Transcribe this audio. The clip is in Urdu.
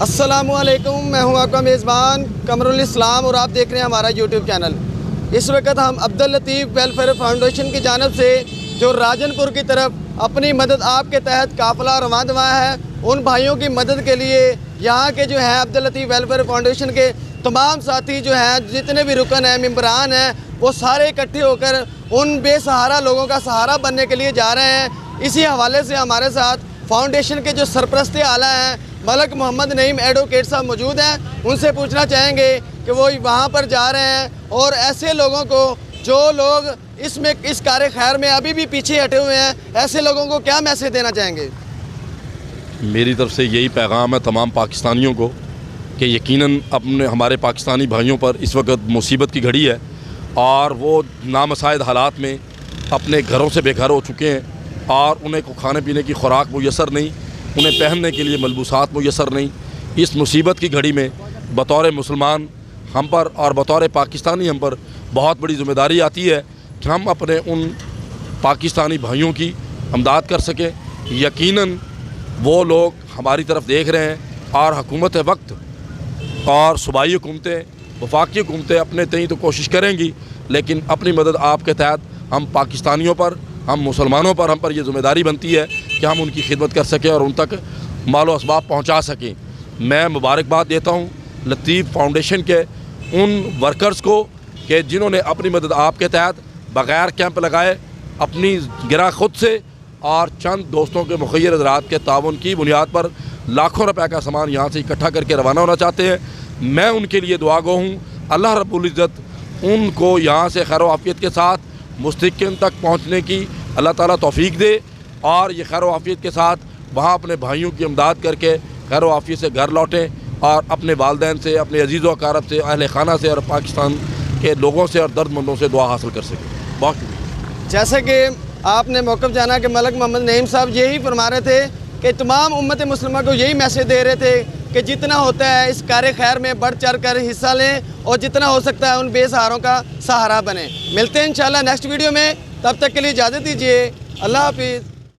السلام علیکم، میں ہوں آپ کا میزبان قمرالاسلام اور آپ دیکھ رہے ہیں ہمارا یوٹیوب چینل۔ اس وقت ہم عبداللطیف ویلفیئر فاؤنڈیشن کی جانب سے جو راجن پور کی طرف اپنی مدد آپ کے تحت قافلہ رواں ہے، ان بھائیوں کی مدد کے لیے یہاں کے جو ہیں عبداللطیف ویلفیئر فاؤنڈیشن کے تمام ساتھی جو ہیں، جتنے بھی رکن ہیں، ممبران ہیں، وہ سارے اکٹھے ہو کر ان بے سہارا لوگوں کا سہارا بننے کے لیے جا رہے ہیں۔ اسی حوالے سے ہمارے ساتھ فاؤنڈیشن کے جو سرپرست اعلیٰ ہیں ملک محمد نعیم ایڈوکیٹ صاحب موجود ہیں۔ ان سے پوچھنا چاہیں گے کہ وہ وہاں پر جا رہے ہیں اور ایسے لوگوں کو جو لوگ اس کار خیر میں ابھی بھی پیچھے ہٹے ہوئے ہیں، ایسے لوگوں کو کیا میسج دینا چاہیں گے؟ میری طرف سے یہی پیغام ہے تمام پاکستانیوں کو کہ یقیناً ہمارے پاکستانی بھائیوں پر اس وقت مصیبت کی گھڑی ہے اور وہ نامساعد حالات میں اپنے گھروں سے بے گھر ہو چکے ہیں اور انہیں کو کھانے پینے کی خوراک میسر نہیں، انہیں پہننے کے لیے ملبوسات میسر نہیں۔ اس مصیبت کی گھڑی میں بطور مسلمان ہم پر اور بطور پاکستانی ہم پر بہت بڑی ذمہ داری آتی ہے کہ ہم اپنے ان پاکستانی بھائیوں کی امداد کر سکیں۔ یقیناً وہ لوگ ہماری طرف دیکھ رہے ہیں اور حکومت وقت اور صوبائی حکومتیں، وفاقی حکومتیں اپنے تئیں تو کوشش کریں گی، لیکن اپنی مدد آپ کے تحت ہم پاکستانیوں پر، ہم مسلمانوں پر، ہم پر یہ ذمہ داری بنتی ہے کہ ہم ان کی خدمت کر سکیں اور ان تک مال و اسباب پہنچا سکیں۔ میں مبارکباد دیتا ہوں لطیف فاؤنڈیشن کے ان ورکرز کو کہ جنہوں نے اپنی مدد آپ کے تحت بغیر کیمپ لگائے اپنی گرہ خود سے اور چند دوستوں کے مخیر حضرات کے تعاون کی بنیاد پر لاکھوں روپے کا سامان یہاں سے اکٹھا کر کے روانہ ہونا چاہتے ہیں۔ میں ان کے لیے دعا گو ہوں، اللہ رب العزت ان کو یہاں سے خیر و عافیت کے ساتھ مستقبل تک پہنچنے کی اللہ تعالیٰ توفیق دے اور یہ خیر و عافیت کے ساتھ وہاں اپنے بھائیوں کی امداد کر کے خیر و عافیت سے گھر لوٹیں اور اپنے والدین سے، اپنے عزیز و اقارب سے، اہل خانہ سے اور پاکستان کے لوگوں سے اور درد مندوں سے دعا حاصل کر سکیں۔ بہت شکریہ۔ جیسے کہ آپ نے موقف جانا کہ ملک محمد نعیم صاحب یہی فرما رہے تھے کہ تمام امت مسلمہ کو یہی میسج دے رہے تھے کہ جتنا ہوتا ہے اس کار خیر میں بڑھ چڑھ کر حصہ لیں اور جتنا ہو سکتا ہے ان بے سہاروں کا سہارا بنیں۔ ملتے ہیں انشاءاللہ نیکسٹ ویڈیو میں، تب تک کے لیے اجازت دیجیے، اللہ حافظ۔